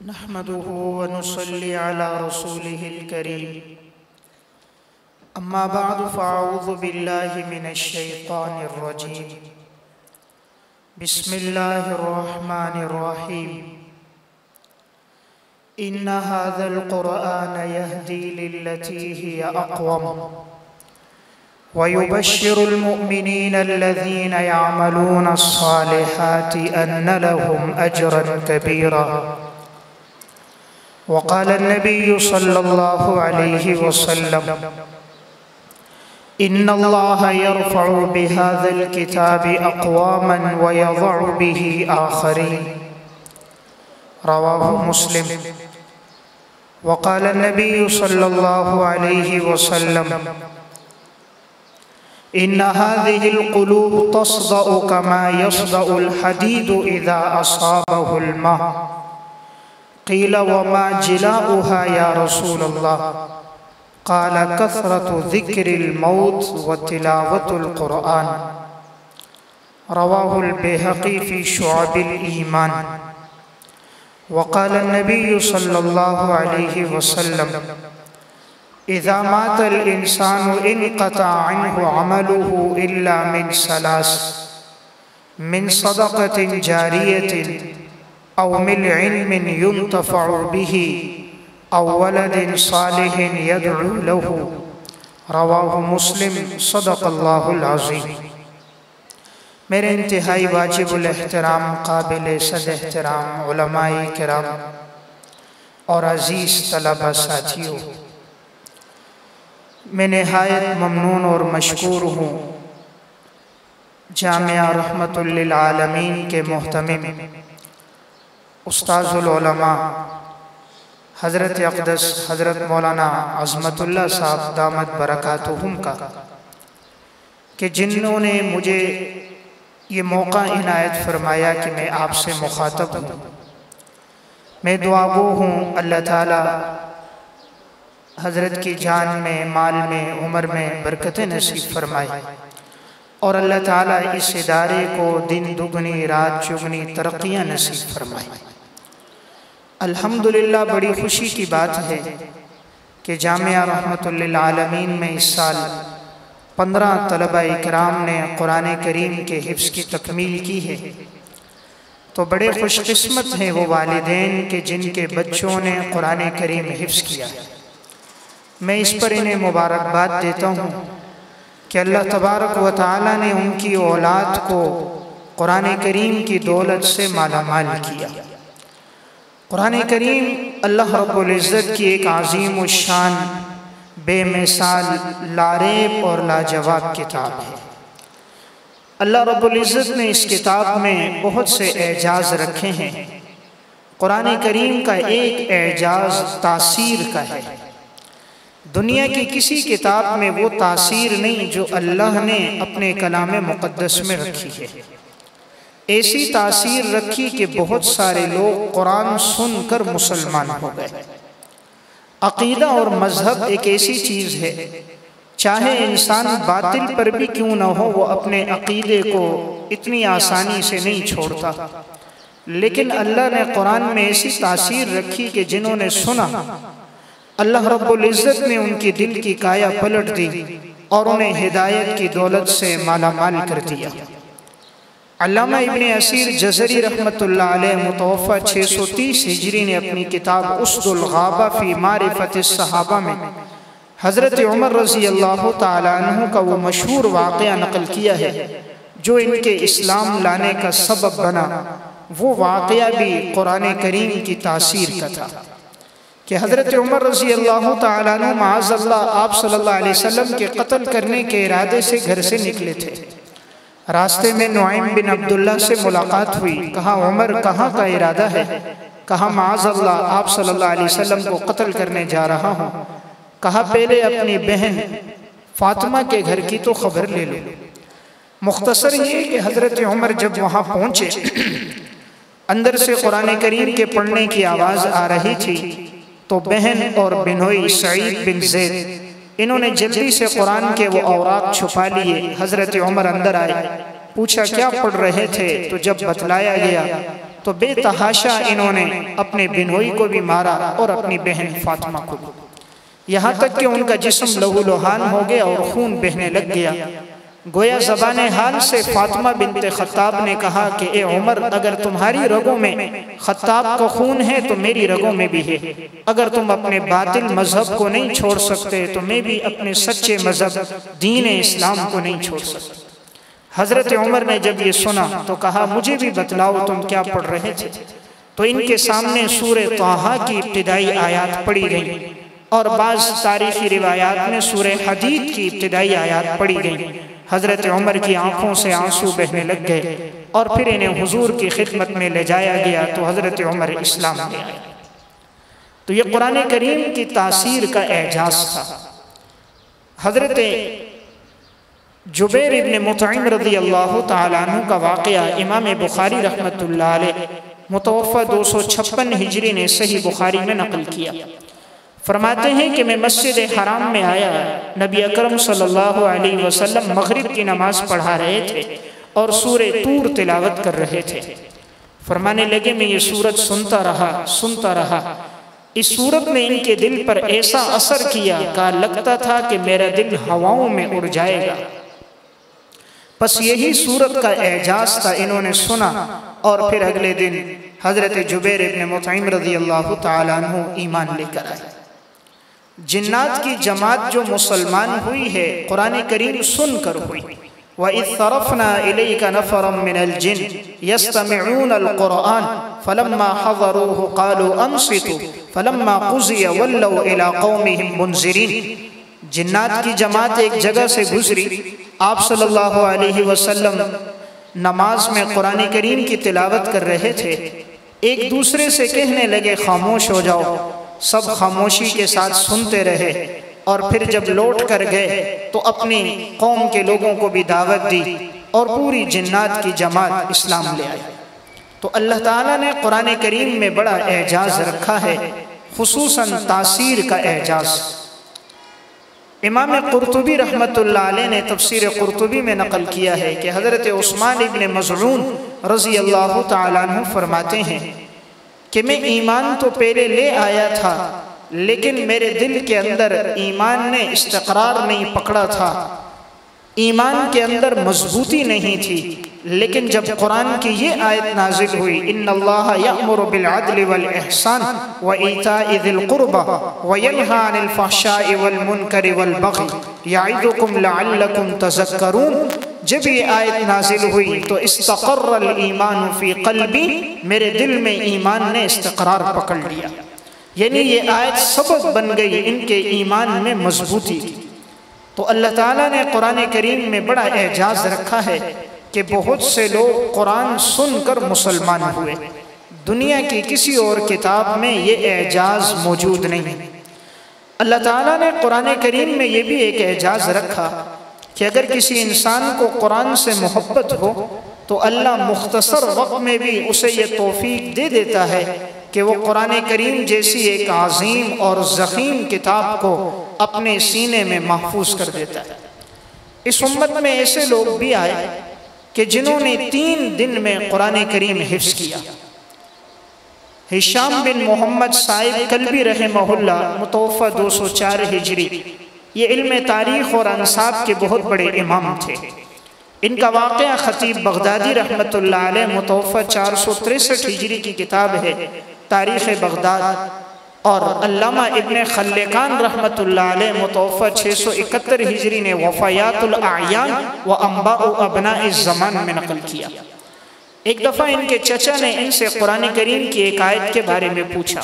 نحمده ونصلي على رسوله الكريم أما بعد فأعوذ بالله من الشيطان الرجيم بسم الله الرحمن الرحيم إن هذا القرآن يهدي للتي هي أقوم ويبشر المؤمنين الذين يعملون الصالحات أن لهم أجرا كبيرا. وقال النبي صلى الله عليه وسلم إن الله يرفع بهذا الكتاب أقواما ويضع به آخرين. رواه مسلم. وقال النبي صلى الله عليه وسلم إن هذه القلوب تصدأ كما يصدأ الحديد إذا أصابه الماء. قيل وما جلاؤها يا رسول الله؟ قال كثرة ذكر الموت وتلاوة القرآن. رواه البيهقي في شعب الإيمان. وقال النبي صلى الله عليه وسلم إذا مات الإنسان انقطع عنه عمله إلا من ثلاث: من صدقة جارية أو من علم ينتفع به أو ولد صالح يدعو له. رواه مسلم. صدق اللہ العظیم. میرے انتہائی واجب الاحترام قابل صد احترام علماء کرام اور عزیز طلبہ ساتھیوں، میں نہایت ممنون اور مشکور ہوں جامعہ رحمت للعالمین کے محتمم استاذ العلماء حضرت اقدس حضرت مولانا عظمت اللہ صاحب دامت برکاتہم کا کہ جنہوں نے مجھے یہ موقع عنایت فرمایا کہ میں آپ سے مخاطب ہوں. میں دعا گو ہوں اللہ تعالی حضرت کی جان میں، مال میں، عمر میں برکت نصیب فرمائے اور اللہ تعالیٰ اس ادارے کو دن دگنی رات چگنی ترقیاں نصیب فرمائے. الحمدللہ بڑی خوشی کی بات ہے کہ جامعہ رحمت للعالمین میں اس سال 15 طلبہ اکرام نے قرآن کریم کے حفظ کی تکمیل کی ہے. تو بڑے خوش قسمت ہیں وہ والدین کہ جن کے بچوں نے قرآن کریم حفظ کیا. میں اس پر انہیں مبارکباد دیتا ہوں کہ اللہ تبارک و تعالی نے ان کی اولاد کو قرآن کریم کی دولت سے مالا مال کیا. قرآن کریم اللہ رب العزت کی ایک عظیم الشان، بے مثال، لاریب اور لاجواب کتاب ہے. اللہ رب العزت نے اس کتاب میں بہت سے اعجاز رکھے ہیں. قرآن کریم کا ایک اعجاز تاثیر کا ہے. دنیا کی کسی کتاب میں وہ تاثیر نہیں جو اللہ نے اپنے کلام مقدس میں رکھی ہے. ایسی تاثیر رکھی کہ بہت سارے لوگ قرآن سن کر مسلمان ہو گئے. عقیدہ اور مذہب ایک ایسی چیز ہے، چاہے انسان باطل پر بھی کیوں نہ ہو وہ اپنے عقیدے کو اتنی آسانی سے نہیں چھوڑتا. لیکن اللہ نے قرآن میں ایسی تاثیر رکھی کہ جنہوں نے سنا اللہ رب العزت نے ان کی دل کی کایا پلٹ دی اور انہیں ہدایت کی دولت سے مالا مال کر دیا. علامہ ابن اسیر جزری رحمت اللہ علیہ متوفہ 630 ہجری نے اپنی کتاب اسد الغابہ فی معرفت الصحابہ میں حضرت عمر رضی اللہ تعالیٰ عنہ کا وہ مشہور واقعہ نقل کیا ہے جو ان کے اسلام لانے کا سبب بنا. وہ واقعہ بھی قرآن کریم کی تاثیر کا تھا کہ حضرت عمر رضی اللہ تعالیٰ عنہ معاذ اللہ آپ صلی اللہ علیہ وسلم کے قتل کرنے کے ارادے سے گھر سے نکلے تھے. راستے میں نعیم بن عبداللہ سے ملاقات ہوئی. کہا عمر کہاں کا ارادہ ہے؟ کہا معاذ اللہ آپ صلی اللہ علیہ وسلم کو قتل کرنے جا رہا ہوں. کہا پہلے اپنی بہن فاطمہ کے گھر کی تو خبر لے لو. مختصر یہ کہ حضرت عمر جب وہاں پہنچے اندر سے قرآن کریم کے پڑھنے کی آواز آ رہی تھی تو بہن اور بنوئی سعید بن زید انہوں نے جلدی سے قرآن کے وہ اوراق چھپا لیے. حضرت عمر اندر آئے، پوچھا کیا پڑھ رہے تھے؟ تو جب بتلایا گیا تو بے تحاشا انہوں نے اپنے بنوئی کو بھی مارا اور اپنی بہن فاطمہ کو بھی، یہاں تک کہ ان کا جسم لہو لہان ہو گیا اور خون بہنے لگ گیا۔ گویا زبان حال سے فاطمہ بنت خطاب نے کہا کہ اے عمر، اگر تمہاری رگوں میں خطاب کا خون ہے تو میری رگوں میں بھی ہے، اگر تم اپنے باطل مذہب کو نہیں چھوڑ سکتے تو میں بھی اپنے سچے مذہب دین اسلام کو نہیں چھوڑ سکتا۔ حضرت عمر نے جب یہ سنا تو کہا مجھے بھی بتلاؤ تم کیا پڑھ رہے تھے؟ تو ان کے سامنے سورہ طٰہٰ کی ابتدائی آیات پڑھی گئیں اور بعض تاریخی روایات میں سورہ حدید کی ابتدائی آیات پڑھی گئیں۔ حضرت عمر کی آنکھوں سے آنسو بہنے لگ گئے اور پھر انہیں حضور کی خدمت میں لے جایا گیا تو حضرت عمر اسلام لے آئے۔ تو یہ قرآن کریم کی تاثیر کا اعجاز تھا۔ حضرت جبیر ابن مطعم رضی اللہ تعالیٰ عنہ کا واقعہ امام بخاری رحمۃ اللہ علیہ متوفہ 256 ہجری نے صحیح بخاری میں نقل کیا۔ فرماتے ہیں کہ میں مسجد حرام میں آیا، نبی اکرم صلی اللہ علیہ وسلم مغرب کی نماز پڑھا رہے تھے اور سورہ طور تلاوت کر رہے تھے۔ فرمانے لگے میں یہ سورت سنتا رہا۔ اس سورت نے ان کے دل پر ایسا اثر کیا کہ لگتا تھا کہ میرا دل ہواؤں میں اڑ جائے گا۔ پس یہی سورت کا اعجاز تھا، انہوں نے سنا اور پھر اگلے دن حضرت جبیر ابن مطعم رضی اللہ تعالیٰ عنہ ایمان لے کر آئے۔ جنات کی جماعت جو مسلمان ہوئی ہے قرآن کریم سن کر ہوئی۔ وَإِذْ صَرَفْنَا إِلَيْكَ نَفَرًا مِّنَ الْجِنِّ يَسْتَمِعُونَ الْقُرْآنَ فَلَمَّا حَضَرُوهُ قَالُوا أَنصِتُوا فَلَمَّا قُضِيَ وَلَّوْا إِلَىٰ قَوْمِهِمْ مُنذِرِينَ۔ جنات کی جماعت ایک جگہ سے گزری، آپ صلی اللہ علیہ وسلم نماز میں قرآن کریم کی تلاوت کر رہے تھے، ایک دوسرے سے کہنے لگے خاموش ہو جاؤ، سب خاموشی کے ساتھ سنتے رہے اور پھر جب لوٹ کر گئے تو اپنی قوم کے لوگوں کو بھی دعوت دی اور پوری جنات کی جماعت اسلام لے آئی۔ تو اللہ تعالیٰ نے قرآن کریم میں بڑا اعجاز رکھا ہے، خصوصاً تاثیر کا اعجاز۔ امام قرطبی رحمۃ اللہ علیہ نے تفسیر قرطبی میں نقل کیا ہے کہ حضرت عثمان ابن مظعون رضی اللہ تعالیٰ عنہ فرماتے ہیں کہ میں ایمان تو پہلے لے آیا تھا لیکن میرے دل کے اندر ایمان نے استقرار نہیں پکڑا تھا، ایمان کے اندر مضبوطی نہیں تھی، لیکن جب قرآن کی یہ آیت نازل ہوئی ان اللہ یأمر بالعدل والإحسان وإیتاء ذی القربى وینہی عن الفحشاء والمنکر والبغی یعظکم لعلکم تذکرون، جب یہ آیت نازل ہوئی تو استقر الایمان فی قلبی، میرے دل میں ایمان نے استقرار پکڑ لیا، یعنی یہ آیت سبب بن گئی ان کے ایمان میں مضبوطی کی۔ تو اللہ تعالیٰ نے قرآن کریم میں بڑا اعجاز رکھا ہے کہ بہت سے لوگ قرآن سن کر مسلمان ہوئے، دنیا کی کسی اور کتاب میں یہ اعجاز موجود نہیں۔ اللہ تعالیٰ نے قرآن کریم میں یہ بھی ایک اعجاز رکھا کہ اگر کسی انسان کو قرآن سے محبت ہو تو اللہ مختصر وقت میں بھی اسے یہ توفیق دے دیتا ہے کہ وہ قرآن کریم جیسی ایک عظیم اور ضخیم کتاب کو اپنے سینے میں محفوظ کر دیتا ہے۔ اس امت میں ایسے لوگ بھی آئے کہ جنہوں نے 3 دن میں قرآن کریم حفظ کیا۔ ہشام بن محمد صاحب کلبی رحمہ اللہ متوفہ 204 ہجری، یہ علم تاریخ اور انساب کے بہت بڑے امام تھے۔ ان کا واقعہ خطیب بغدادی رحمۃ اللہ علیہ متوفہ 463 ہجری کی کتاب ہے تاریخ بغداد، اور علامہ ابن خلقان رحمۃ اللہ علیہ متوفہ 671 ہجری نے وفایات الاعیان و انباء ابناء الزمان میں نقل کیا۔ ایک دفعہ ان کے چچا نے ان سے قرآن کریم کی ایک آیت کے بارے میں پوچھا،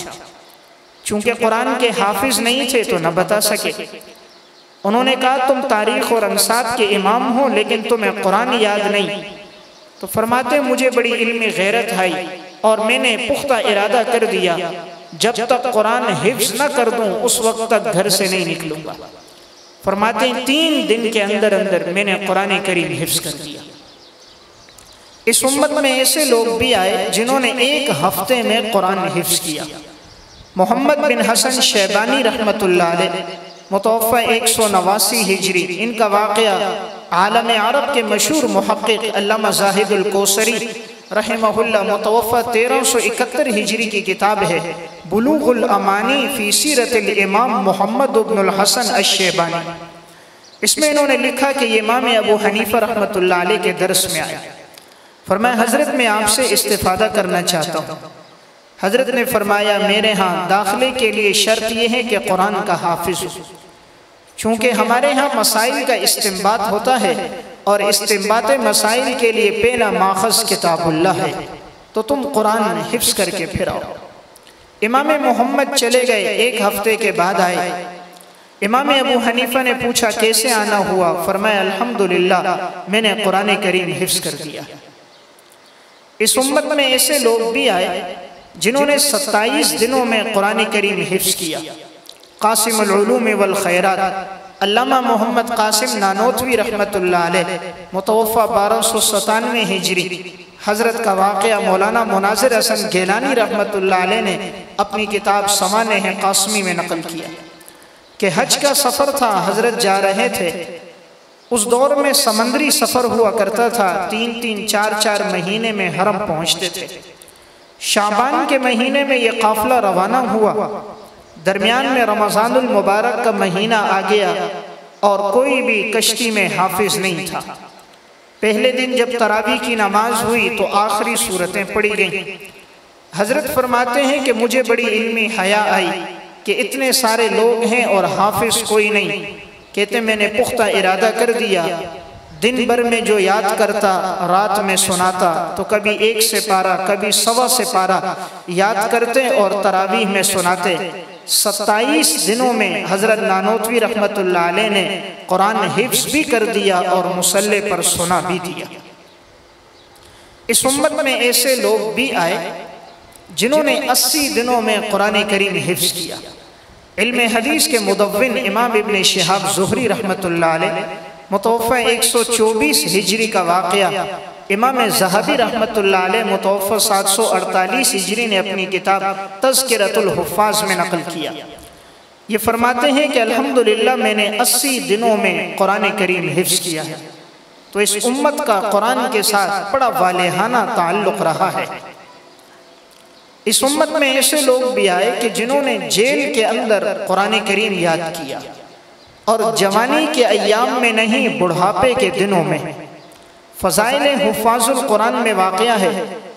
چونکہ قرآن کے حافظ نہیں تھے تو نہ بتا سکے۔ انہوں نے کہا تم تاریخ اور انساب کے امام ہو لیکن تمہیں قرآن یاد نہیں؟ تو فرماتے مجھے بڑی علمی غیرت آئی اور میں نے پختہ ارادہ کر دیا جب تک قرآن حفظ نہ کر دوں اس وقت تک گھر سے نہیں نکلوں گا۔ فرماتے ہیں 3 دن کے اندر اندر میں نے قرآن کریم حفظ کر دیا۔ اس امت میں ایسے لوگ بھی آئے جنہوں نے 1 ہفتے میں قرآن حفظ کیا۔ محمد بن حسن شیبانی رحمۃ اللہ علیہ متوفہ 189 ہجری، ان کا واقعہ عالم عرب کے مشہور محقق علامہ زاہد الکوثری رحمہ اللہ متوفہ 1371 ہجری کی کتاب ہے بلوغ الامانی فی سیرت الامام محمد بن الحسن الشیبانی۔ اس میں انہوں نے لکھا کہ یہ امام ابو حنیفہ رحمۃ اللہ علیہ کے درس میں آیا، فرمایا حضرت میں آپ سے استفادہ کرنا چاہتا ہوں۔ حضرت نے فرمایا میرے ہاں داخلے کے لیے شرط یہ ہے کہ قرآن کا حافظ ہو، چونکہ ہمارے ہاں مسائل کا استنباط ہوتا ہے اور استنباط مسائل کے لیے پہلا ماخذ کتاب اللہ ہے، تو تم قرآن حفظ کر کے پھر آؤ۔ امام محمد چلے گئے، ایک ہفتے کے بعد آئے۔ امام ابو حنیفہ نے پوچھا کیسے آنا ہوا؟ فرمایا الحمدللہ میں نے قرآن کریم حفظ کر دیا۔ اس امت میں ایسے لوگ بھی آئے جنہوں نے 27 دنوں میں قرآن کریم حفظ کیا۔ قاسم العلوم والخیرات علامہ محمد قاسم نانوتوی رحمۃ اللہ علیہ متوفہ 1297 ہجری، حضرت کا واقعہ مولانا مناظر حسن گیلانی رحمۃ اللہ علیہ نے اپنی کتاب سوانح قاسمی میں نقل کیا کہ حج کا سفر تھا، حضرت جا رہے تھے۔ اس دور میں سمندری سفر ہوا کرتا تھا، 3-3 4-4 مہینے میں حرم پہنچتے تھے۔ شعبان کے مہینے میں یہ قافلہ روانہ ہوا، درمیان میں رمضان المبارک کا مہینہ آ گیا اور کوئی بھی کشتی میں حافظ نہیں تھا۔ پہلے دن جب تراویح کی نماز ہوئی تو آخری سورتیں پڑھی گئیں۔ حضرت فرماتے ہیں کہ مجھے بڑی علمی حیا آئی کہ اتنے سارے لوگ ہیں اور حافظ کوئی نہیں۔ کہتے میں نے پختہ ارادہ کر دیا، دن بھر میں جو یاد کرتا رات میں سناتا، تو کبھی 1 سپارہ کبھی 1.25 سپارہ یاد کرتے اور تراویح میں سناتے۔ 27 دنوں میں حضرت نانوتوی رحمۃ اللہ علیہ نے قرآن حفظ بھی کر دیا اور مصلی پر سنا بھی دیا۔ اس امت میں ایسے لوگ بھی آئے جنہوں نے 80 دنوں میں قرآن کریم حفظ کیا۔ علم حدیث کے مدون امام ابن شہاب زہری رحمۃ اللہ علیہ متوفہ 124 ہجری کا واقعہ امام ذہبی رحمۃ اللہ علیہ متوفہ 748 ہجری نے اپنی کتاب تذکرۃ الحفاظ میں نقل کیا۔ یہ فرماتے ہیں کہ الحمدللہ میں نے 80 دنوں میں قرآن کریم حفظ کیا ہے۔ تو اس امت کا قرآن کے ساتھ بڑا والہانہ تعلق رہا ہے۔ اس امت میں ایسے لوگ بھی آئے کہ جنہوں نے جیل کے اندر قرآن کریم یاد کیا، اور جوانی کے ایام میں نہیں بڑھاپے کے دنوں میں۔ فضائل حفاظ القرآن میں واقعہ ہے،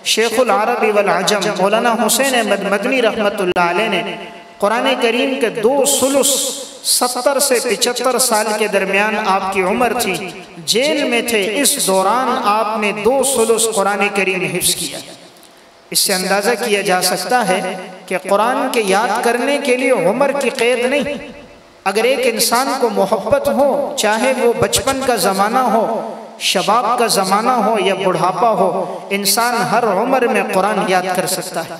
شیخ العرب والعجم مولانا حسین احمد مدنی رحمۃ اللہ علیہ نے قرآن کریم کے 2 ثلث 70 سے 75 سال کے درمیان آپ کی عمر تھی، جیل میں تھے، اس دوران آپ نے 2 ثلث قرآن کریم حفظ کیا۔ اس سے اندازہ کیا جا سکتا ہے کہ قرآن کے یاد کرنے کے لیے عمر کی قید نہیں۔ اگر ایک انسان کو محبت ہو، چاہے وہ بچپن کا زمانہ ہو، شباب کا زمانہ ہو یا بڑھاپا ہو، انسان ہر عمر میں قرآن یاد کر سکتا ہے۔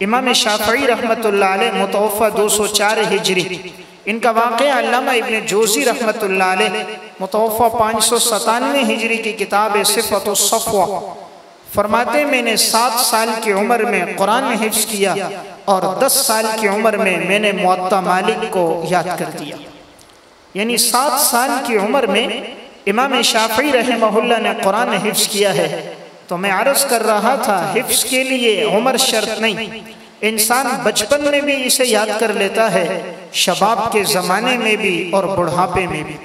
امام شافعی رحمۃ اللہ علیہ متوفہ 204 ہجری، ان کا واقعہ علامہ ابن جوزی رحمۃ اللہ علیہ متوفہ 597 ہجری کی کتاب صفۃ الصفوہ فرماتے میں نے 7 سال کی عمر میں قرآن حفظ کیا اور 10 سال کی عمر میں میں نے موطا مالک کو یاد کر دیا۔ یعنی 7 سال کی عمر میں امام شافعی رحمہ اللہ نے قرآن حفظ کیا ہے۔ تو میں عرض کر رہا تھا حفظ کے لیے عمر شرط نہیں، انسان بچپن میں بھی اسے یاد کر لیتا ہے، شباب کے زمانے میں بھی اور بڑھاپے میں بھی۔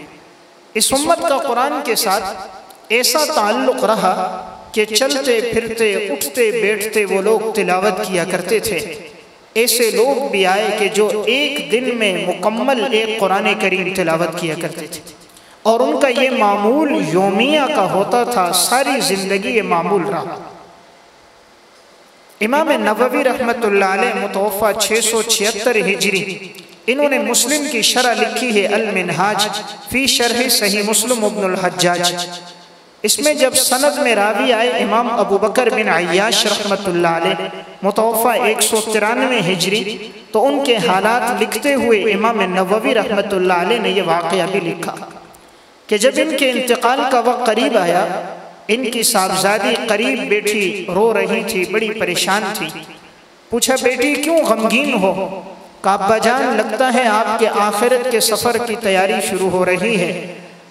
اس امت کا قرآن کے ساتھ ایسا تعلق رہا کہ چلتے پھرتے اٹھتے بیٹھتے وہ لوگ تلاوت کیا کرتے تھے۔ ایسے لوگ بھی آئے کہ جو ایک دن میں مکمل ایک قرآن کریم تلاوت کیا کرتے تھے، اور ان کا یہ معمول یومیہ کا ہوتا تھا، ساری زندگی یہ معمول رہا۔ امام نووی رحمۃ اللہ علیہ متوفہ 676 ہجری، انہوں نے مسلم کی شرح لکھی ہے المنہاج فی شرح صحیح مسلم ابن الحجاج۔ اس میں جب سند میں راوی آئے امام ابو بکر بن عیاش رحمۃ اللہ علیہ متوفہ 193 ہجری، تو ان کے حالات لکھتے ہوئے امام نووی رحمۃ اللہ علیہ نے یہ واقعہ بھی لکھا کہ جب ان کے انتقال کا وقت قریب آیا، ان کی صاحبزادی قریب بیٹھی رو رہی تھی، بڑی پریشان تھی۔ پوچھا بیٹی کیوں غمگین ہو؟ کہا ابا جان لگتا ہے آپ کے آخرت کے سفر کی تیاری شروع ہو رہی ہے،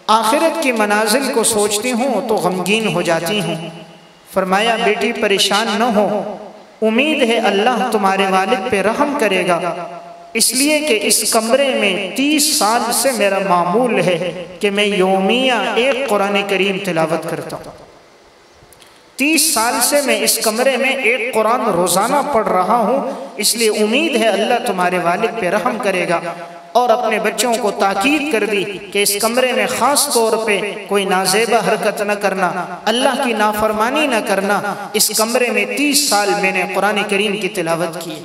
آخرت کی منازل کو سوچتی ہوں تو غمگین ہو جاتی ہوں۔ فرمایا بیٹی پریشان نہ ہو، امید ہے اللہ تمہارے والد پہ رحم کرے گا، اس لیے کہ اس کمرے میں 30 سال سے میرا معمول ہے کہ میں یومیہ ایک قرآن کریم تلاوت کرتا ہوں۔ 30 سال سے میں اس کمرے میں ایک قرآن روزانہ پڑھ رہا ہوں، اس لیے امید ہے اللہ تمہارے والد پہ رحم کرے گا۔ اور اپنے بچوں کو تاکید کر دی کہ اس کمرے میں خاص طور پہ کوئی نازیبہ حرکت نہ کرنا، اللہ کی نافرمانی نہ کرنا۔ اس کمرے میں 30 سال میں نے قرآن کریم کی تلاوت کی۔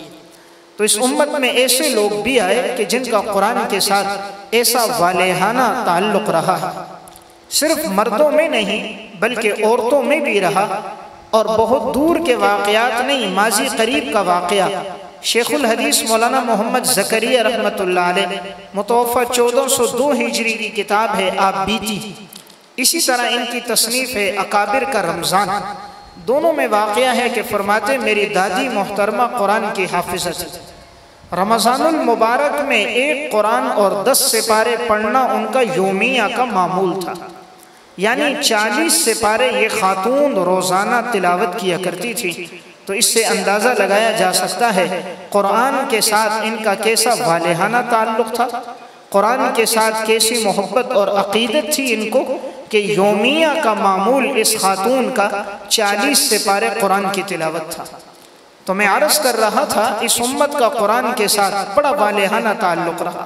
تو اس امت میں ایسے لوگ بھی آئے کہ جن کا قرآن کے ساتھ ایسا والہانہ تعلق رہا ہے، صرف مردوں میں نہیں بلکہ عورتوں میں بھی رہا، اور بہت دور کے واقعات نہیں، ماضی قریب کا واقعہ۔ شیخ الحدیث مولانا محمد زکریا رحمت اللہ علیہ متوفہ 1402 ہجری کی کتاب ہے آپ بیتی، اسی طرح ان کی تصنیف ہے اکابر کا رمضان۔ دونوں میں واقعہ ہے کہ فرماتے میری دادی محترمہ قرآن کی حافظہ تھی، رمضان المبارک میں ایک قرآن اور 10 سپارے پڑھنا ان کا یومیہ کا معمول تھا، یعنی 40 سپارے یہ خاتون روزانہ تلاوت کیا کرتی تھی۔ تو اس سے اندازہ لگایا جا سکتا ہے قرآن کے ساتھ ان کا کیسا والہانہ تعلق تھا، قرآن کے ساتھ کیسی محبت اور عقیدت تھی ان کو کہ یومیہ کا معمول اس خاتون کا 40 سپارے قرآن کی تلاوت تھا۔ تو میں عرض کر رہا تھا اس امت کا قرآن کے ساتھ بڑا والہانہ تعلق رہا۔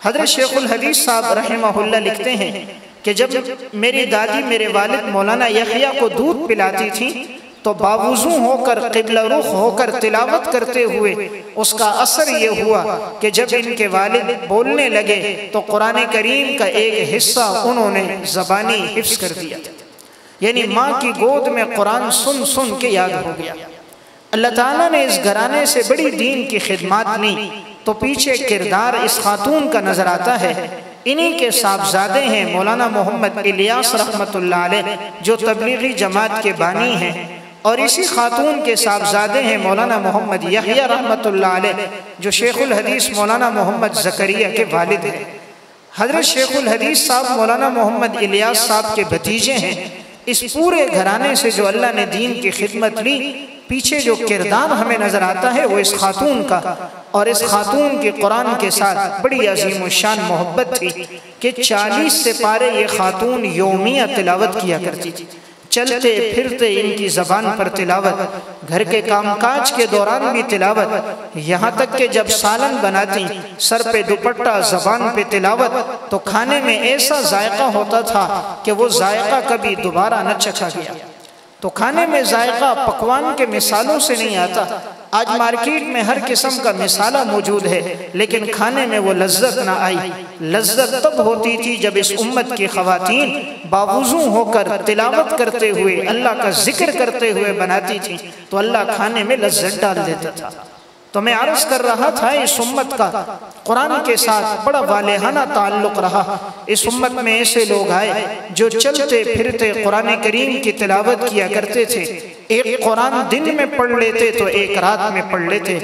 حضرت شیخ الحدیث صاحب رحمہ اللہ لکھتے ہیں کہ جب میری دادی میرے والد مولانا یحییٰ کو دودھ پلاتی تھی تو باوضو ہو کر قبلہ رخ ہو کر تلاوت کرتے ہوئے اس کا اثر یہ ہوا کہ جب ان کے والد بولنے لگے تو قرآن کریم کا ایک حصہ انہوں نے زبانی حفظ کر دیا، یعنی ماں کی گود میں قرآن سن سن کے یاد ہو گیا۔ اللہ تعالیٰ نے اس گھرانے سے بڑی دین کی خدمات لی، تو پیچھے کردار اس خاتون کا نظر آتا ہے۔ انہی کے صاحبزادے ہیں مولانا محمد الیاس رحمت اللہ علیہ جو تبلیغی جماعت کے بانی ہیں، اور اسی خاتون کے صاحبزادے ہیں مولانا محمد یحییٰ رحمت اللہ علیہ جو شیخ الحدیث مولانا محمد زکریا کے والد ہیں۔ حضرت شیخ الحدیث صاحب مولانا محمد الیاس صاحب کے بھتیجے ہیں۔ اس پورے گھرانے سے جو اللہ نے دین کی خدمت لی، پیچھے جو کردار ہمیں نظر آتا ہے وہ اس خاتون کا، اور اس خاتون کی قرآن کے ساتھ بڑی عظیم الشان محبت تھی کہ 40 سپارے یہ خاتون یومیہ تلاوت کیا کرتی تھی۔ چلتے پھرتے ان کی زبان پر تلاوت، گھر کے کام کاج کے دوران بھی تلاوت، یہاں تک کہ جب سالن بناتی سر پہ دوپٹہ زبان پہ تلاوت، تو کھانے میں ایسا ذائقہ ہوتا تھا کہ وہ ذائقہ کبھی دوبارہ نہ چکھا گیا۔ تو کھانے میں ذائقہ پکوان کے مثالوں سے نہیں آتا۔ آج مارکیٹ میں ہر قسم کا مثالہ موجود ہے، لیکن کھانے میں وہ لذت نہ آئی۔ لذت تب ہوتی تھی جب اس امت کی خواتین باوضو ہو کر تلاوت کرتے ہوئے اللہ کا ذکر کرتے ہوئے بناتی تھی، تو اللہ کھانے میں لذت ڈال دیتا تھا۔ تو میں عرض کر رہا تھا اس امت کا قرآن کے ساتھ بڑا والہانہ تعلق رہا۔ اس امت میں ایسے لوگ آئے جو چلتے پھرتے قرآن کریم کی تلاوت کیا کرتے تھے۔ ایک قرآن دن میں پڑھ لیتے تو ایک رات میں پڑھ لیتے۔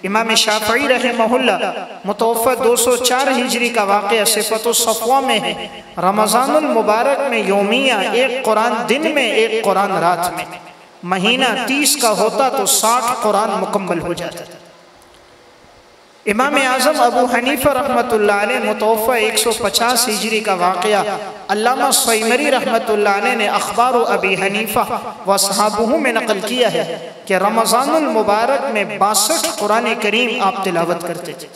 امام شافعی رحمہ اللہ متوفہ 204 ہجری کا واقعہ صفت الصفوہ میں ہے۔ رمضان المبارک میں یومیہ ایک قرآن دن میں ایک قرآن رات میں، مہینہ 30 کا ہوتا تو 60 قرآن مکمل ہو جاتا تھا۔ امام اعظم ابو حنیفہ رحمت اللہ علیہ متوفہ 150 ہجری کا واقعہ علامہ سیمری رحمت اللہ علیہ نے اخبار ابی حنیفہ و اصحابہ میں نقل کیا ہے کہ رمضان المبارک میں 62 قرآن کریم آپ تلاوت کرتے تھے،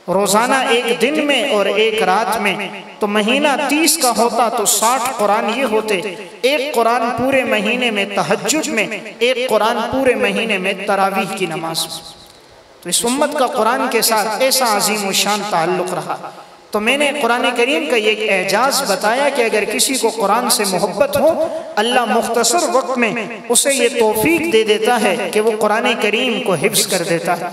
روزانہ ایک دن میں اور ایک رات میں۔ تو مہینہ 30 کا ہوتا تو 60 قرآن یہ ہوتے، ایک قرآن پورے مہینے میں تہجد میں، ایک قرآن پورے مہینے میں تراویح کی نماز میں۔ تو اس امت کا قرآن کے ساتھ ایسا عظیم الشان تعلق رہا۔ تو میں نے قرآن کریم کا یہ اعجاز بتایا کہ اگر کسی کو قرآن سے محبت ہو، اللہ مختصر وقت میں اسے یہ توفیق دے دیتا ہے کہ وہ قرآن کریم کو حفظ کر دیتا ہے۔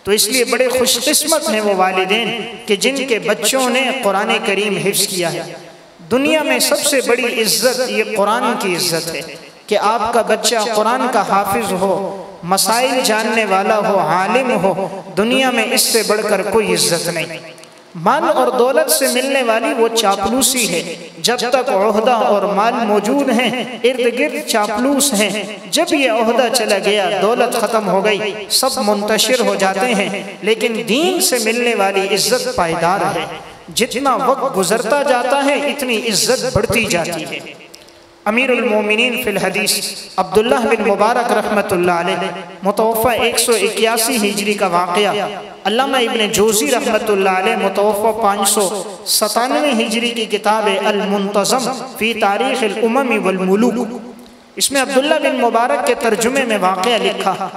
تو اس لیے بڑے خوش قسمت ہیں وہ والدین کہ جن کے بچوں نے قرآن کریم حفظ کیا ہے۔ دنیا میں سب سے بڑی عزت یہ قرآن کی عزت ہے کہ آپ کا بچہ قرآن کا حافظ ہو، مسائل جاننے والا ہو، عالم ہو۔ دنیا میں اس سے بڑھ کر کوئی عزت نہیں۔ مال اور دولت سے ملنے والی وہ چاپلوسی ہے، جب تک عہدہ اور مال موجود ہیں ارد گرد چاپلوس ہیں، جب یہ عہدہ چلا گیا دولت ختم ہو گئی سب منتشر ہو جاتے ہیں، لیکن دین سے ملنے والی عزت پائیدار ہے، جتنا وقت گزرتا جاتا ہے اتنی عزت بڑھتی جاتی ہے۔ امیر المومنین فی الحدیث عبداللہ بن مبارک رحمت اللہ علیہ متوفہ 181 ہجری کا واقعہ، علامہ ابن جوزی رحمت اللہ علیہ متوفہ 597 ہجری کی کتاب المنتظم فی تاریخ الامم والملوک، اس میں عبداللہ بن مبارک کے ترجمے میں واقعہ لکھا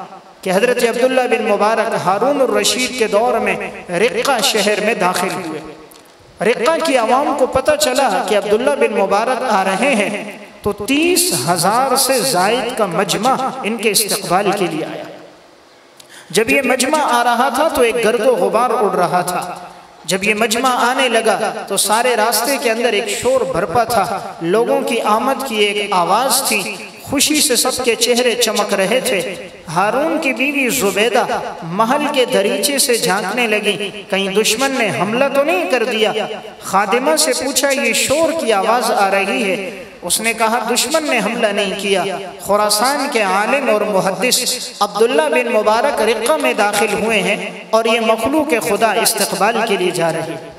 کہ حضرت عبداللہ بن مبارک ہارون الرشید کے دور میں رقہ شہر میں داخل ہوئے۔ رقہ کی عوام کو پتہ چلا کہ عبداللہ بن مبارک آ رہے ہیں، تو 30,000 سے زائد کا مجمع ان کے استقبال کے لیے آیا۔ جب یہ مجمع آ رہا تھا تو ایک گرد و غبار اڑ رہا تھا، جب یہ مجمع آنے لگا تو سارے راستے کے اندر ایک شور بھرپا تھا، لوگوں کی آمد کی ایک آواز تھی، خوشی سے سب کے چہرے چمک رہے تھے۔ ہارون کی بیوی زبیدہ محل کے دریچے سے جھانکنے لگی، کہیں دشمن نے حملہ تو نہیں کر دیا؟ خادمہ سے پوچھا یہ شور کی آواز آ رہی ہے، اس نے کہا دشمن نے حملہ نہیں کیا، خراسان کے عالم اور محدث عبداللہ بن مبارک رقہ میں داخل ہوئے ہیں اور یہ مخلوق خدا استقبال کے لیے جا رہے ہیں۔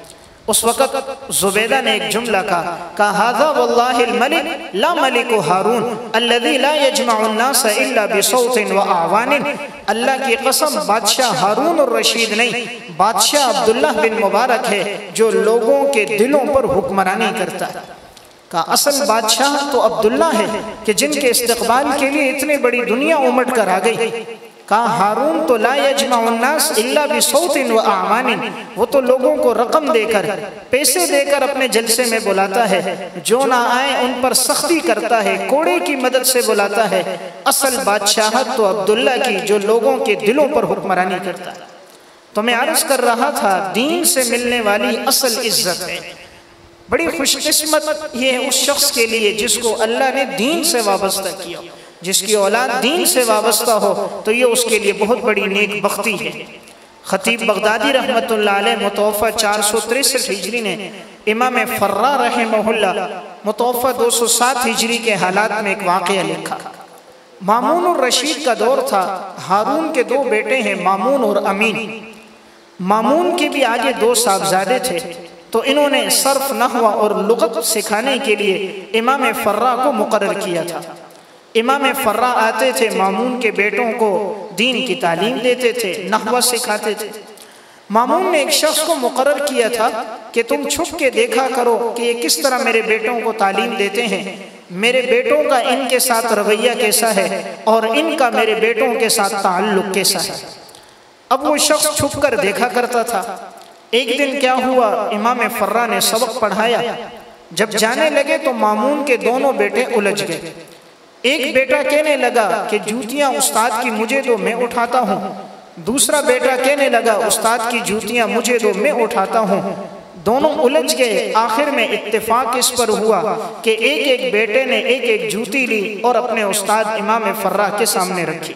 اس وقت زبیدہ نے ایک جملہ کہا ھذا واللہ الملک لا ملک ہارون الذی لا یجمع الناس الا بصوت واعوان، اللہ کی قسم بادشاہ ہارون الرشید نہیں، بادشاہ عبداللہ بن مبارک ہے جو لوگوں کے دلوں پر حکمرانی کرتا ہے۔ کہا اصل بادشاہ تو عبداللہ ہے کہ جن کے استقبال کے لیے اتنی بڑی دنیا امٹ کر آ گئی۔ کہا ہارون تو لا یجمع الناس الا بصوت واعوان، وہ تو لوگوں کو رقم دے کر پیسے دے کر اپنے جلسے میں بلاتا ہے، جو نہ آئے ان پر سختی کرتا ہے، کوڑے کی مدد سے بلاتا ہے۔ اصل بادشاہت تو عبداللہ کی جو لوگوں کے دلوں پر حکمرانی کرتا ہے۔ تو میں عرض کر رہا تھا دین سے ملنے والی اصل عزت ہے۔ بڑی خوش قسمت یہ ہے اس شخص کے لیے جس کو اللہ نے دین سے وابستہ کیا، جس کی اولاد دین سے وابستہ ہو تو یہ اس کے لیے بہت بڑی نیک بختی ہے۔ خطیب بغدادی رحمت اللہ علیہ متوفہ 463 ہجری نے امام فرا رحمہ اللہ متوفہ 207 ہجری کے حالات میں ایک واقعہ لکھا۔ مامون الرشید کا دور تھا، ہارون کے دو بیٹے ہیں مامون اور امین۔ مامون کے بھی آگے دو صاحبزادے تھے، تو انہوں نے صرف نحو اور لغت سکھانے کے لیے امام فرا کو مقرر کیا تھا۔ امام فرا آتے تھے، مامون کے بیٹوں کو دین کی تعلیم دیتے تھے، نحو سکھاتے تھے۔ مامون نے ایک شخص کو مقرر کیا تھا کہ تم چھپ کے دیکھا کرو کہ یہ کس طرح میرے بیٹوں کو تعلیم دیتے ہیں، میرے بیٹوں کا ان کے ساتھ رویہ کیسا ہے اور ان کا میرے بیٹوں کے ساتھ تعلق کیسا ہے۔ اب وہ شخص چھپ کر دیکھا کرتا تھا۔ ایک دن کیا ہوا، امام فرا نے سبق پڑھایا، جب جانے لگے تو مامون کے دونوں بیٹے الجھ گئے۔ ایک بیٹا کہنے لگا کہ جوتیاں استاد کی مجھے دو میں اٹھاتا ہوں، دوسرا بیٹا کہنے لگا استاد کی جوتیاں مجھے دو میں اٹھاتا ہوں۔ دونوں الجھ گئے، آخر میں اتفاق اس پر ہوا کہ ایک ایک بیٹے نے ایک ایک جوتی لی اور اپنے استاد امام فرا کے سامنے رکھی۔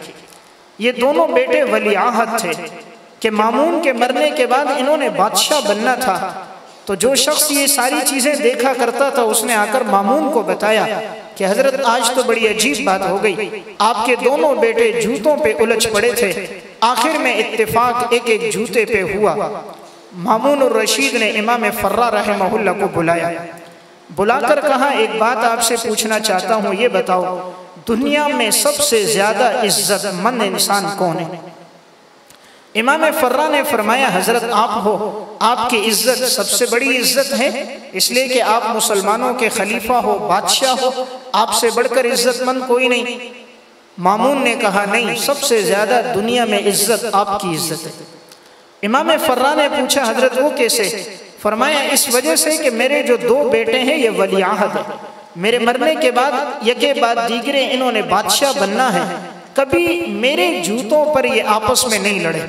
یہ دونوں بیٹے ولی عہد تھے کہ مامون کے مرنے کے بعد انہوں نے بادشاہ بننا تھا، تو جو شخص یہ ساری چیزیں دیکھا کرتا تھا اس نے آ کر مامون کو بتایا کہ حضرت آج تو بڑی عجیب بات ہو گئی، آپ کے دونوں بیٹے جوتوں پہ الجھ پڑے تھے، آخر میں اتفاق ایک ایک جوتے پہ ہوا۔ مامون الرشید نے امام فرا رحمہ اللہ کو بلا کر کہا ایک بات آپ سے پوچھنا چاہتا ہوں، یہ بتاؤ دنیا میں سب سے زیادہ عزت مند انسان کون ہے؟ امام فرا نے فرمایا حضرت آپ ہو، آپ کی عزت سب سے بڑی عزت ہے، اس لیے کہ آپ مسلمانوں کے خلیفہ ہو، بادشاہ ہو، آپ سے بڑھ کر عزت مند کوئی نہیں۔ مامون نے کہا نہیں، سب سے زیادہ دنیا میں عزت آپ کی عزت ہے۔ امام فرا نے پوچھا حضرت وہ کیسے؟ فرمایا اس وجہ سے کہ میرے جو دو بیٹے ہیں یہ ولی عہد ہیں، میرے مرنے کے بعد یکے بعد دیگرے انہوں نے بادشاہ بننا ہے، کبھی میرے جوتوں پر یہ آپس میں نہیں لڑے،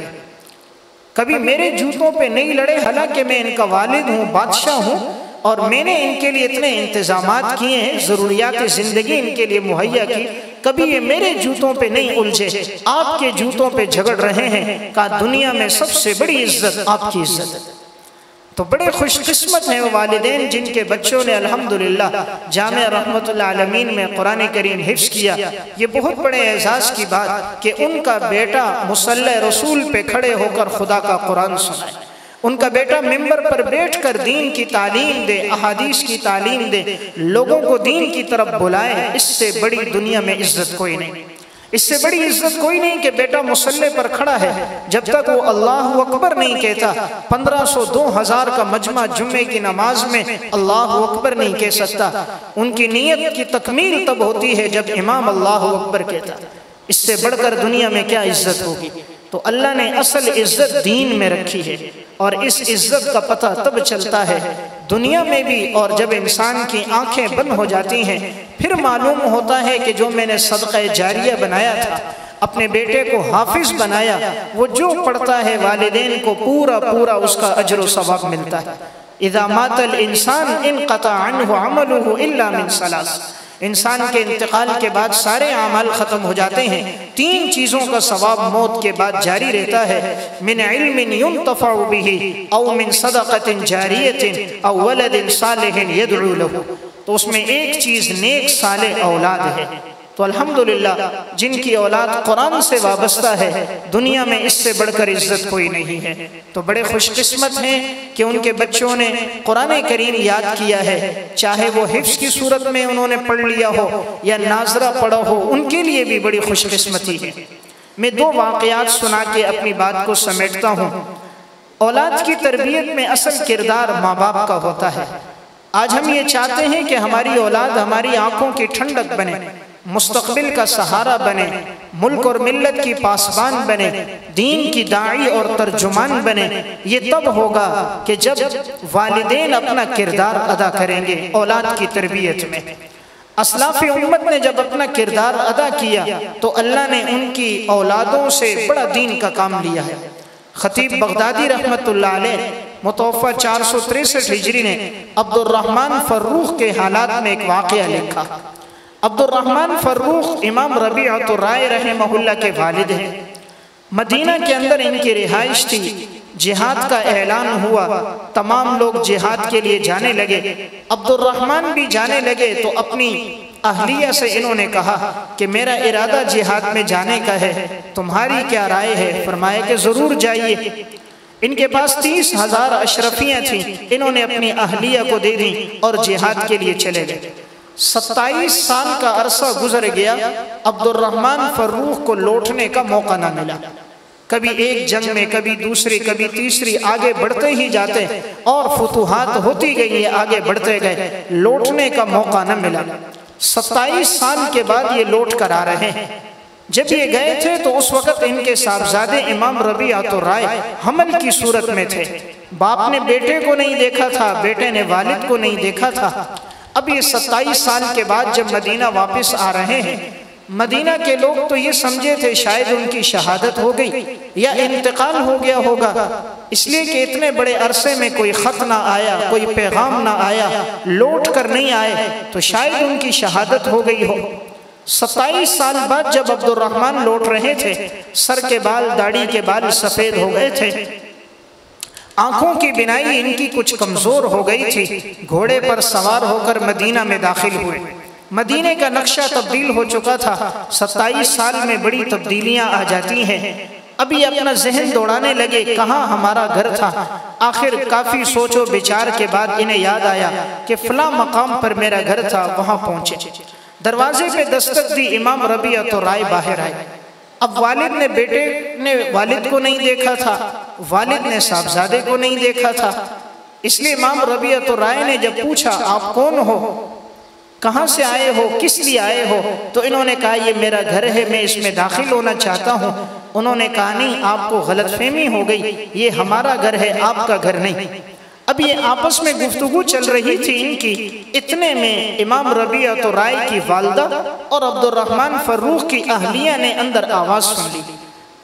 کبھی میرے جوتوں پہ نہیں لڑے، حالانکہ میں ان کا والد ہوں، بادشاہ ہوں، اور میں نے ان کے لیے اتنے انتظامات کیے ہیں، ضروریات زندگی ان کے لیے مہیا کی، کبھی یہ میرے جوتوں پہ نہیں الجھے، آپ کے جوتوں پہ جھگڑ رہے ہیں۔ کہا دنیا میں سب سے بڑی عزت آپ کی عزت ہے۔ تو بڑے خوش قسمت ہیں وہ والدین جن کے بچوں نے الحمدللہ جامعہ رحمت اللہ عالمین میں قرآن کریم حفظ کیا۔ یہ بہت بڑے اعزاز کی بات کہ ان کا بیٹا مصلی رسول پہ کھڑے ہو کر خدا کا قرآن سنائے، ان کا بیٹا ممبر پر بیٹھ کر دین کی تعلیم دے، احادیث کی تعلیم دے، لوگوں کو دین کی طرف بلائے۔ اس سے بڑی دنیا میں عزت کوئی نہیں، اس سے بڑی عزت کوئی نہیں کہ بیٹا مصلی پر کھڑا ہے، جب تک وہ اللہ اکبر نہیں کہتا 1500 2000 کا مجمع جمعے کی نماز میں اللہ اکبر نہیں کہہ سکتا۔ ان کی نیت کی تکمیل تب ہوتی ہے جب امام اللہ اکبر کہتا۔ اس سے بڑھ کر دنیا میں کیا عزت ہوگی؟ تو اللہ نے اصل عزت دین میں رکھی ہے، اور اس عزت کا پتہ تب چلتا ہے دنیا میں بھی، اور جب انسان کی آنکھیں بند ہو جاتی ہیں پھر معلوم ہوتا ہے کہ جو میں نے صدقہ جاریہ بنایا تھا، اپنے بیٹے کو حافظ بنایا، وہ جو پڑھتا ہے والدین کو پورا پورا اس کا اجر و ثواب ملتا ہے۔ اذا مات الانسان انقطع عنہ عملہ الا من ثلاث، انسان کے انتقال کے بعد سارے اعمال ختم ہو جاتے ہیں، 3 چیزوں کا ثواب موت کے بعد جاری رہتا ہے، من علم ينتفع به او من صدقۃ جاریۃ او ولد صالح يدعو له، تو اس میں ایک چیز نیک صالح اولاد ہے۔ تو الحمدللہ جن کی اولاد قرآن سے وابستہ ہے دنیا میں اس سے بڑھ کر عزت کوئی نہیں ہے۔ تو بڑے خوش قسمت ہیں کہ ان کے بچوں نے قرآن کریم یاد کیا ہے، چاہے وہ حفظ کی صورت میں انہوں نے پڑھ لیا ہو یا ناظرہ پڑھا ہو، ان کے لیے بھی بڑی خوش قسمتی ہے۔ میں 2 واقعات سنا کے اپنی بات کو سمیٹتا ہوں۔ اولاد کی تربیت میں اصل کردار ماں باپ کا ہوتا ہے۔ آج ہم یہ چاہتے ہیں کہ ہماری اولاد ہماری آنکھوں کی ٹھنڈک بنے، مستقبل کا سہارا بنے، ملک اور ملت کی پاسبان بنے، دین کی داعی اور ترجمان بنے۔ یہ تب ہوگا کہ جب والدین اپنا کردار ادا کریں گے اولاد کی تربیت میں۔ اسلاف امت نے جب اپنا کردار ادا کیا تو اللہ نے ان کی اولادوں سے بڑا دین کا کام لیا ہے۔ خطیب بغدادی رحمت اللہ علیہ متوفہ 463 ہجری نے عبد الرحمن فروخ کے حالات میں ایک واقعہ لکھا۔ عبد الرحمن فروخ امام ربیعۃ الرائے رحمہ اللہ کے والد ہیں۔ مدینہ کے اندر ان کی رہائش تھی، جہاد کا اعلان ہوا، تمام لوگ جہاد کے لیے جانے لگے، عبد الرحمن بھی جانے لگے تو اپنی اہلیہ سے انہوں نے کہا کہ میرا ارادہ جہاد میں جانے کا ہے، تمہاری کیا رائے ہے؟ فرمایا کہ ضرور جائیے۔ ان کے پاس 30,000 اشرفیاں تھیں، انہوں نے اپنی اہلیہ کو دے دیں اور جہاد کے لیے چلے گئے۔ 27 سال کا عرصہ گزر گیا، عبد الرحمن فروخ کو لوٹنے کا موقع نہ ملا۔ کبھی ایک جنگ میں، کبھی دوسری، کبھی تیسری، آگے بڑھتے ہی جاتے اور فتوحات ہوتی گئی، آگے بڑھتے گئے، لوٹنے کا موقع نہ ملا۔ 27 سال کے بعد یہ لوٹ کر آ رہے ہیں۔ جب یہ گئے تھے تو اس وقت ان کے صاحبزادے امام ربیعۃ الرائے حمل کی صورت میں تھے، باپ نے بیٹے کو نہیں دیکھا تھا، بیٹے نے والد کو نہیں دیکھا تھا۔ اب یہ 27 سال کے بعد جب مدینہ واپس آ رہے ہیں، مدینہ کے لوگ تو یہ سمجھے تھے شاید ان کی شہادت ہو گئی یا انتقال ہو گیا ہوگا، اس لیے کہ اتنے بڑے عرصے میں کوئی خط نہ آیا، کوئی پیغام نہ آیا، لوٹ کر نہیں آئے، تو شاید ان کی شہادت ہو گئی ہو۔ 27 سال بعد جب عبد الرحمن لوٹ رہے تھے، سر کے بال، داڑھی کے بال سفید ہو گئے تھے، آنکھوں کی بینائی ان کی کچھ کمزور ہو گئی تھی، گھوڑے پر سوار ہو کر مدینہ میں داخل ہوئے۔ مدینہ کا نقشہ تبدیل ہو چکا تھا، 27 سال میں بڑی تبدیلیاں آ جاتی ہیں۔ اب یہ اپنا ذہن دوڑانے لگے، کہاں ہمارا گھر تھا؟ آخر کافی سوچ و بچار کے بعد انہیں یاد آیا کہ فلاں مقام پر میرا گھر تھا، وہاں پہنچے۔ دروازے پہ دستک دی، امام ربیعۃ الرائے باہر آئے۔ اب والد نے بیٹے نے والد کو نہیں دیکھا تھا، والد نے صاحبزادے کو نہیں دیکھا تھا، اس لیے امام ربیعۃ الرائے نے جب پوچھا آپ کون ہو، کہاں سے آئے ہو، کس لیے آئے ہو، تو انہوں نے کہا یہ میرا گھر ہے، میں اس میں داخل ہونا چاہتا ہوں۔ انہوں نے کہا نہیں، آپ کو غلط فہمی ہو گئی، یہ ہمارا گھر ہے، آپ کا گھر نہیں۔ اب یہ آپس میں گفتگو چل رہی تھی ان کی، اتنے میں امام ربیعۃ الرائے کی والدہ اور عبد الرحمن فروخ کی اہلیہ نے اندر آواز سن لی۔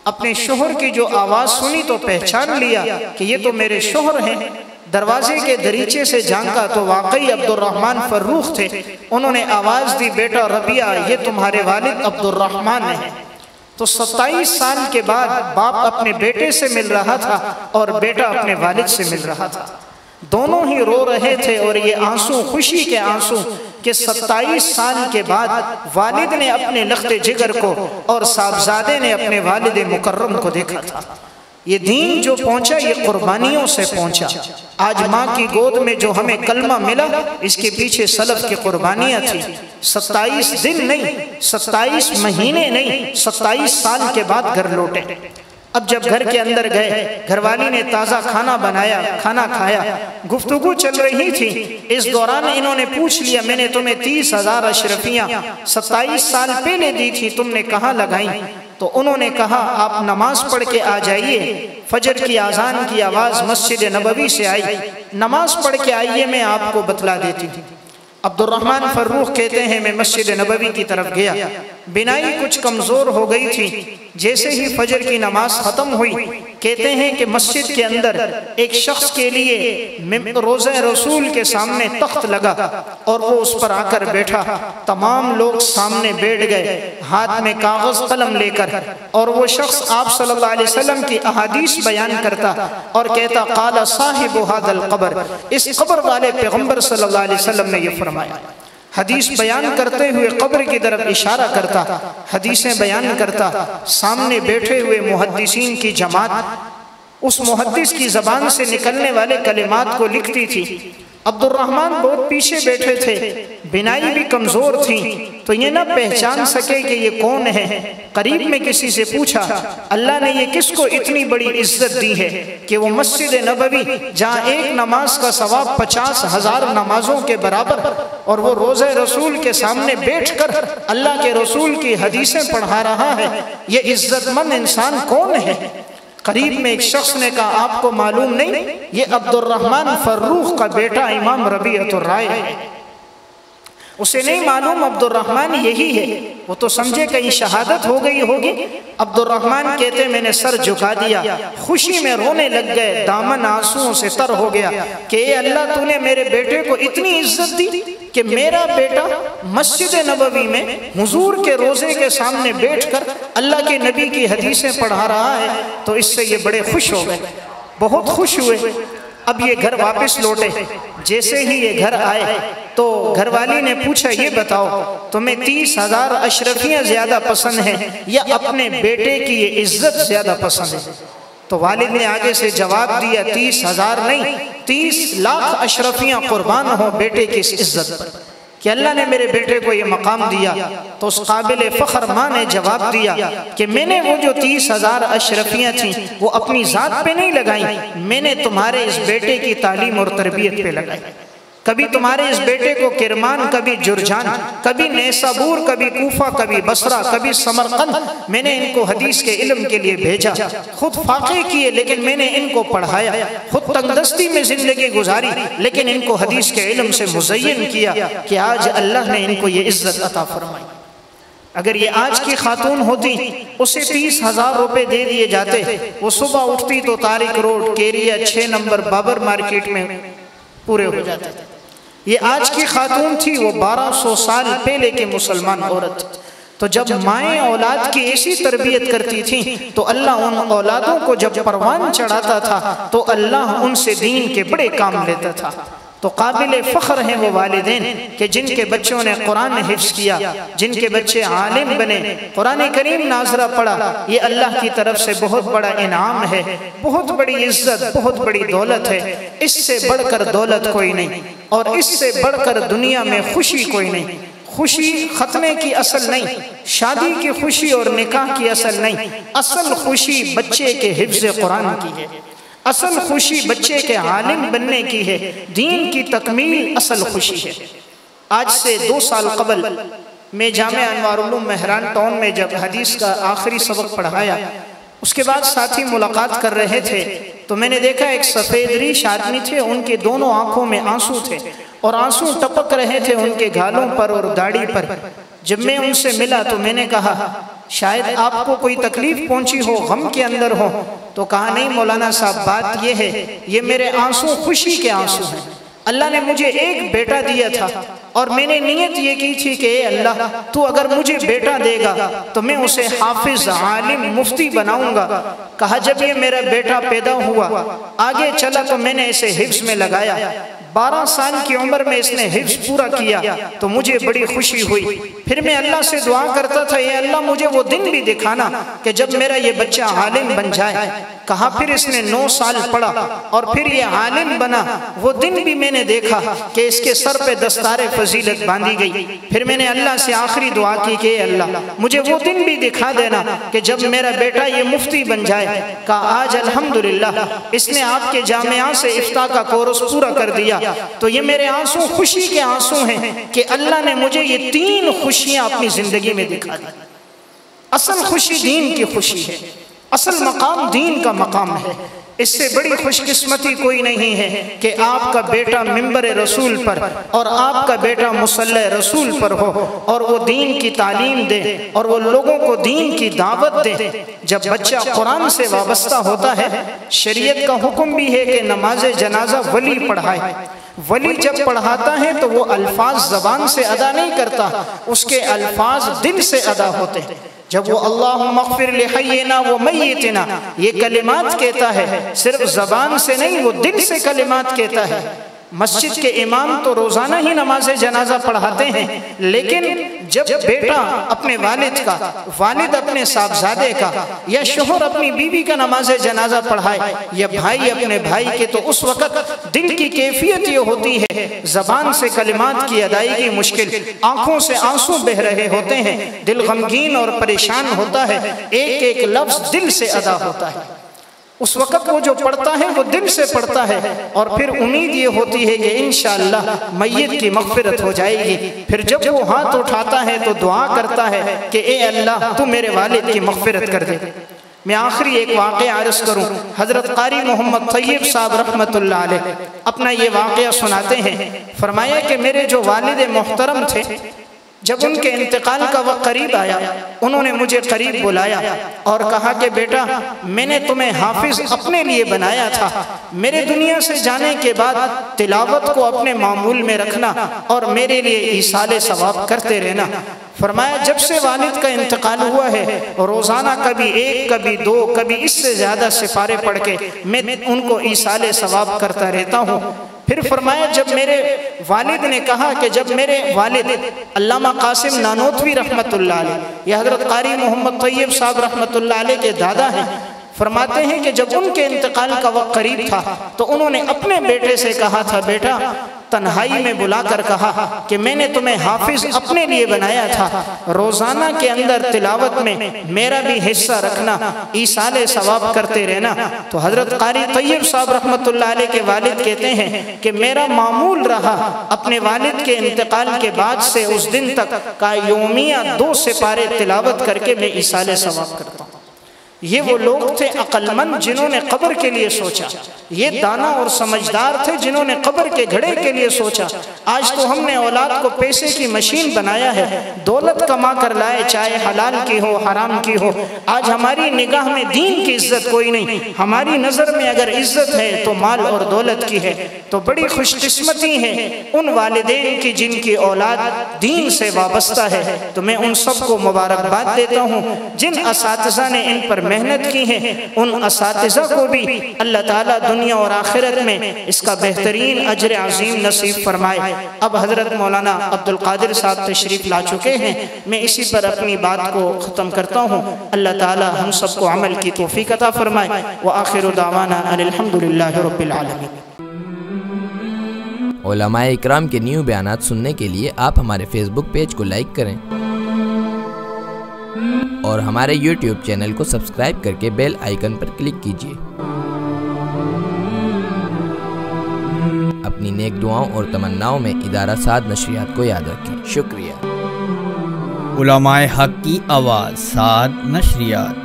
اپنے شوہر کی جو آواز سنی تو پہچان لیا کہ یہ تو میرے شوہر ہیں۔ دروازے کے دریچے سے جھانکا تو واقعی عبد الرحمن فروخ تھے۔ انہوں نے آواز دی بیٹا ربیعہ، یہ تمہارے والد عبد الرحمن ہیں۔ تو 27 سال کے بعد باپ اپنے بیٹے سے مل رہا تھا اور بیٹا اپنے والد سے مل رہا تھا۔ دونوں ہی رو رہے تھے، اور یہ آنسو خوشی کے آنسو کہ 27 سال کے بعد والد نے اپنے لخت جگر کو اور صاحبزادے نے اپنے والد مکرم کو دیکھا تھا۔ یہ دین جو پہنچا یہ قربانیوں سے پہنچا۔ آج ماں کی گود میں جو ہمیں کلمہ ملا، اس کے پیچھے سلف کی قربانیاں تھیں۔ 27 دن نہیں، 27 مہینے نہیں، 27 سال کے بعد گھر لوٹے۔ اب جب گھر کے اندر گئے، گھر والی نے تازہ کھانا بنایا، کھانا کھایا، گفتگو چل رہی تھی۔ اس دوران انہوں نے پوچھ لیا، میں نے تمہیں 30,000 اشرفیاں 27 سال پہلے دی تھی، تم نے کہاں لگائیں؟ تو انہوں نے کہا آپ نماز پڑھ کے آ جائیے۔ فجر کی اذان کی آواز مسجد نبوی سے آئی، نماز پڑھ کے آئیے، میں آپ کو بتلا دیتی ہوں۔ عبد الرحمن فروخ کہتے ہیں میں مسجد نبوی کی طرف گیا، بینائی کچھ کمزور ہو گئی تھی۔ جیسے ہی فجر کی نماز ختم ہوئی، کہتے ہیں کہ مسجد کے اندر ایک شخص کے لیے روضہ رسول کے سامنے تخت لگا اور وہ اس پر آ کر بیٹھا۔ تمام لوگ سامنے بیٹھ گئے، ہاتھ میں کاغذ قلم لے کر، اور وہ شخص آپ صلی اللہ علیہ وسلم کی احادیث بیان کرتا اور کہتا قال صاحب هذا القبر، اس قبر والے پیغمبر صلی اللہ علیہ وسلم نے یہ فرمایا۔ حدیث بیان کرتے ہوئے قبر کی طرف اشارہ کرتا، حدیثیں بیان کرتا، سامنے بیٹھے ہوئے محدثین کی جماعت اس محدث کی زبان سے نکلنے والے کلمات کو لکھتی تھی۔ عبد الرحمن بہت پیچھے بیٹھے تھے، بینائی بھی کمزور تھی، تو یہ نہ پہچان سکے کہ یہ کون ہے۔ قریب میں کسی سے پوچھا اللہ نے یہ کس کو اتنی بڑی عزت دی ہے کہ وہ مسجد نبوی جہاں ایک نماز کا ثواب 50,000 نمازوں کے برابر، اور وہ روضہ رسول کے سامنے بیٹھ کر اللہ کے رسول کی حدیثیں پڑھا رہا ہے، یہ عزت مند انسان کون ہے؟ قریب میں ایک شخص نے کہا آپ کو معلوم نہیں، یہ عبد الرحمن فروخ کا بیٹا امام ربیعۃ الرائے ہے۔ اسے نہیں معلوم عبد الرحمن یہی ہے، وہ تو سمجھے کہیں شہادت ہو گئی ہوگی۔ عبد الرحمن کہتے میں نے سر جھکا دیا، خوشی میں رونے لگ گئے، دامن آنسوؤں سے تر ہو گیا کہ اے اللہ تو نے میرے بیٹے کو اتنی عزت دی کہ میرا بیٹا مسجد نبوی میں حضور کے روزے کے سامنے بیٹھ کر اللہ کے نبی کی حدیثیں پڑھا رہا ہے، تو اس سے یہ بڑے خوش ہو گئے، بہت خوش ہوئے۔ اب یہ گھر واپس لوٹے، جیسے ہی یہ گھر آئے تو گھر والی نے پوچھا یہ بتاؤ تمہیں 30,000 اشرفیاں زیادہ پسند ہیں یا اپنے بیٹے کی یہ عزت زیادہ پسند ہے؟ تو والد نے آگے سے جواب دیا 30,000 نہیں، 30 لاکھ اشرفیاں قربان ہو بیٹے کی اس عزت پر کہ اللہ نے میرے بیٹے کو یہ مقام دیا۔ تو اس قابل فخر ماں نے جواب دیا کہ میں نے وہ جو 30,000 اشرفیاں تھیں وہ اپنی ذات پہ نہیں لگائیں، میں نے تمہارے اس بیٹے کی تعلیم اور تربیت پہ لگائی۔ کبھی تمہارے اس بیٹے کو کرمان، کبھی جرجان، کبھی نیسابور، کبھی کوفہ، کبھی بصرہ، کبھی سمرقند، میں نے ان کو حدیث کے علم کے لیے بھیجا، خود فاقے کیے لیکن میں نے ان کو پڑھایا، خود تنگدستی میں زندگی گزاری لیکن ان کو حدیث کے علم سے مزین کیا کہ آج اللہ نے ان کو یہ عزت عطا فرمائی۔ اگر یہ آج کی خاتون ہوتی اسے 30,000 روپے دے دیے جاتے، وہ صبح اٹھتی تو طارق روڈ، کیریا 6 نمبر بابر مارکیٹ میں پورے ہو جاتے تھے۔ یہ آج کی خاتون تھی، وہ 1200 سال پہلے کے مسلمان عورت۔ تو جب مائیں اولاد کی ایسی تربیت کرتی تھیں تو اللہ ان اولادوں کو جب پروان چڑھاتا تھا تو اللہ ان سے دین کے بڑے کام لیتا تھا۔ تو قابل فخر ہیں وہ والدین کہ جن کے بچوں نے قرآن حفظ کیا، جن کے بچے عالم بنے، قرآن کریم ناظرہ پڑھا، یہ اللہ کی طرف سے بہت بڑا انعام ہے، بہت بڑی عزت، بہت بڑی دولت ہے۔ اس سے بڑھ کر دولت کوئی نہیں، اور اس سے بڑھ کر دنیا میں خوشی کوئی نہیں۔ خوشی ختنے کی اصل نہیں، شادی کی خوشی اور نکاح کی اصل نہیں، اصل خوشی بچے کے حفظ قرآن کی ہے، اصل خوشی بچے کے عالم بننے کی ہے، دین کی تکمیل اصل خوشی ہے۔ آج سے 2 سال قبل میں جامعہ انوار العلوم مہران ٹاؤن میں جب حدیث کا آخری سبق پڑھایا، اس کے بعد ساتھی ملاقات کر رہے تھے تو میں نے دیکھا ایک سفید ریش آدمی تھے، ان کے دونوں آنکھوں میں آنسو تھے اور آنسو ٹپک رہے تھے ان کے گالوں پر اور داڑھی پر۔ جب میں ان سے ملا تو میں نے کہا شاید آپ کو کوئی تکلیف پہنچی ہو، غم کے اندر ہو، تو کہا نہیں مولانا صاحب بات یہ ہے، یہ میرے آنسو خوشی کے آنسو ہیں، اللہ نے مجھے ایک بیٹا دیا تھا اور میں نے نیت یہ کی تھی کہ اے اللہ تو اگر مجھے بیٹا دے گا تو میں اسے حافظ، عالم، مفتی بناؤں گا۔ کہا جب یہ میرا بیٹا پیدا ہوا، آگے چلا تو میں نے اسے حفظ میں لگایا۔ 12 سال کی عمر میں اس نے حفظ پورا کیا تو مجھے بڑی خوشی ہوئی۔ پھر میں اللہ سے دعا کرتا تھا اے اللہ مجھے وہ دن بھی دکھانا کہ جب میرا یہ بچہ عالم بن جائے۔ کہا پھر اس نے 9 سال پڑھا اور پھر یہ عالم بنا۔ وہ دن بھی میں نے دیکھا کہ اس کے سر پہ دستار فضیلت باندھی گئی۔ پھر میں نے اللہ سے آخری دعا کی کہ اے اللہ مجھے وہ دن بھی دکھا دینا کہ جب میرا بیٹا یہ مفتی بن جائے۔ کہا آج الحمدللہ اس نے آپ کے جامعہ سے افتاء کا کورس پورا کر دیا۔ تو یہ میرے آنسو خوشی کے آنسو ہیں کہ اللہ نے مجھے یہ 3 خوشیاں اپنی زندگی میں دکھا دی۔ اصل خوشی دین کی خوشی ہے، اصل مقام دین کا مقام ہے۔ اس سے بڑی خوش قسمتی کوئی نہیں ہے کہ آپ کا بیٹا منبر رسول پر اور آپ کا بیٹا مصلی رسول پر ہو اور وہ دین کی تعلیم دے اور وہ لوگوں کو دین کی دعوت دے۔ جب بچہ قرآن سے وابستہ ہوتا ہے، شریعت کا حکم بھی ہے کہ نماز جنازہ ولی پڑھائے۔ ولی جب پڑھاتا ہے تو وہ الفاظ زبان سے ادا نہیں کرتا، اس کے الفاظ دل سے ادا ہوتے ہیں۔ جب وہ اللہم اغفر لحینا و میتنا یہ کلمات کہتا ہے، صرف زبان سے نہیں وہ دل سے کلمات کہتا ہے۔ مسجد کے امام تو روزانہ ہی نماز جنازہ پڑھاتے ہیں، لیکن جب بیٹا اپنے والد کا، والد اپنے صاحبزادے کا، یا شوہر اپنی بیوی کا نماز جنازہ پڑھائے، یا بھائی اپنے بھائی کے، تو اس وقت دل کی کیفیت یہ ہوتی ہے زبان سے کلمات کی ادائیگی مشکل، آنکھوں سے آنسو بہہ رہے ہوتے ہیں، دل غمگین اور پریشان ہوتا ہے، ایک ایک لفظ دل سے ادا ہوتا ہے۔ اس وقت وہ جو پڑھتا ہے وہ دل سے پڑھتا ہے اور پھر امید یہ ہوتی ہے کہ انشاءاللہ میت کی مغفرت ہو جائے گی۔ پھر جب وہ ہاتھ اٹھاتا ہے تو دعا کرتا ہے کہ اے اللہ تو میرے والد کی مغفرت کر دے۔ میں آخری ایک واقعہ عرض کروں۔ حضرت قاری محمد طیب صاحب رحمت اللہ علیہ اپنا یہ واقعہ سناتے ہیں۔ فرمایا کہ میرے جو والد محترم تھے، جب ان کے انتقال کا وقت قریب آیا، انہوں نے مجھے قریب بلایا اور کہا کہ بیٹا میں نے تمہیں حافظ اپنے لیے بنایا تھا، میرے دنیا سے جانے کے بعد تلاوت کو اپنے معمول میں رکھنا اور میرے لیے ایصال ثواب کرتے رہنا۔ فرمایا جب سے والد کا انتقال ہوا ہے روزانہ کبھی 1 کبھی 2 کبھی اس سے زیادہ سپارے پڑھ کے میں ان کو ایصال ثواب کرتا رہتا ہوں۔ پھر فرمایا جب میرے والد نے کہا کہ جب میرے والد علامہ قاسم نانوتوی رحمت اللہ علیہ، یہ حضرت قاری محمد طیب صاحب رحمت اللہ علیہ کے دادا ہیں، فرماتے ہیں کہ جب ان کے انتقال کا وقت قریب تھا تو انہوں نے اپنے بیٹے سے کہا تھا بیٹا تنہائی میں بلا کر کہا کہ میں نے تمہیں حافظ اپنے لیے بنایا تھا، روزانہ کے اندر تلاوت میں میرا بھی حصہ رکھنا، ایصال ثواب کرتے رہنا۔ تو حضرت قاری طیب صاحب رحمت اللہ علیہ کے والد کہتے ہیں کہ میرا معمول رہا اپنے والد کے انتقال کے بعد سے اس دن تک کا یومیہ 2 سپارے تلاوت کر کے میں ایصال ثواب کرتا ہوں۔ یہ وہ لوگ تھے عقل مند جنہوں نے قبر کے لیے سوچا، یہ دانا اور سمجھدار تھے جنہوں نے قبر کے گھڑے کے لیے سوچا۔ آج تو ہم نے اولاد کو پیسے کی مشین بنایا ہے، دولت کما کر لائے چاہے حلال کی ہو حرام کی ہو۔ آج ہماری نگاہ میں دین کی عزت کوئی نہیں، ہماری نظر میں اگر عزت ہے تو مال اور دولت کی ہے۔ تو بڑی خوش قسمتی ہے ان والدین کی جن کی اولاد دین سے وابستہ ہے۔ تو میں ان سب کو مبارکباد دیتا ہوں جن اساتذہ نے ان پر محنت کی ہے، ان اساتذہ کو بھی اللہ تعالیٰ دنیا اور آخرت میں اس کا بہترین اجر عظیم نصیب فرمائے۔ اب حضرت مولانا عبدالقادر صاحب تشریف لا چکے ہیں، میں اسی پر اپنی بات کو ختم کرتا ہوں۔ اللہ تعالیٰ ہم سب کو عمل کی توفیق عطا فرمائے۔ وآخر دعوانا ان الحمدللہ رب العالمین۔ علماء اکرام کے نیو بیانات سننے کے لیے آپ ہمارے فیس بک پیج کو لائک کریں اور ہمارے یوٹیوب چینل کو سبسکرائب کر کے بیل آئیکن پر کلک کیجیے۔ اپنی نیک دعاؤں اور تمناؤں میں ادارہ سعد نشریات کو یاد رکھیں۔ شکریہ۔ علماء حق کی آواز، سعد نشریات۔